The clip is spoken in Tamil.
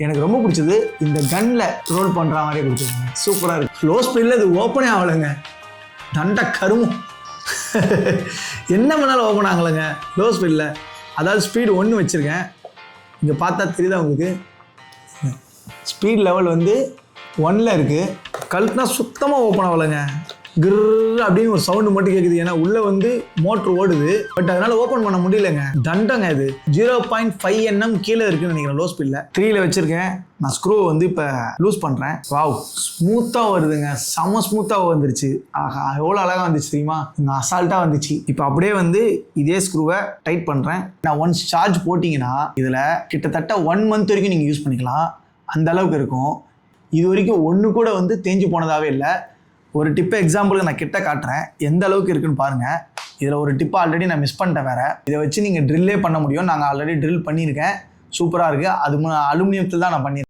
எனக்கு ரொம்ப பிடிச்சது இந்த கன்ல ரோல் பண்ற மாதிரியே கொடுத்துருக்காங்க. சூப்பரா இருக்கு. லோ ஸ்பீட்ல இது ஓப்பனே ஆகலைங்க. தண்ட கருமம். என்ன பண்ணாலும் ஓப்பன் ஆகலைங்க லோ ஸ்பீட்ல. அதாவது ஸ்பீடு 1 வச்சிருக்கேன். இங்க பார்த்தா தெரியுதா உங்களுக்கு? ஸ்பீட் லெவல் வந்து 1ல இருக்கு. கழுத்துனா சுத்தமாக ஓப்பன் ஆகலைங்க. கிர் அப்படின்னு ஒரு சவுண்டு மட்டும் கேட்குது. ஏன்னா உள்ள வந்து மோட்ரு ஓடுது. பட் அதனால ஓப்பன் பண்ண முடியலங்க. தண்டங்க இது 0.5 nm கீழே இருக்குன்னு நினைக்கிறேன் லோ ஸ்பீட்ல. 3ல வச்சிருக்கேன். நான் ஸ்க்ரூ வந்து இப்போ லூஸ் பண்ணுறேன். வாவ், ஸ்மூத்தாக வருதுங்க. செம ஸ்மூத்தாக வந்துருச்சு. ஆஹா, எவ்வளோ அழகாக வந்துச்சு தெரியுமா? இங்கே அசால்ட்டாக வந்துச்சு. இப்போ அப்படியே வந்து இதே ஸ்க்ரூவை டைட் பண்ணுறேன். நான் ஒன்ஸ் சார்ஜ் போட்டிங்கன்னா இதில் கிட்டத்தட்ட 1 month வரைக்கும் நீங்கள் யூஸ் பண்ணிக்கலாம். அந்த அளவுக்கு இருக்கும். இது வரைக்கும் ஒன்று கூட வந்து தேஞ்சு போனதாகவே இல்லை. ஒரு டிப்பை எக்ஸாம்பிளுக்கு நான் கிட்ட காட்டுறேன், எந்த அளவுக்கு இருக்குன்னு பாருங்கள். இதில் ஒரு டிப்பை ஆல்ரெடி நான் மிஸ் பண்ணிட்டேன் வேறு. இதை வச்சு நீங்கள் ட்ரில்லே பண்ண முடியும். நாங்கள் ஆல்ரெடி ட்ரில் பண்ணியிருக்கேன். சூப்பராக இருக்குது. அது அலுமினியத்தில் தான் நான் பண்ணியிருக்கேன்.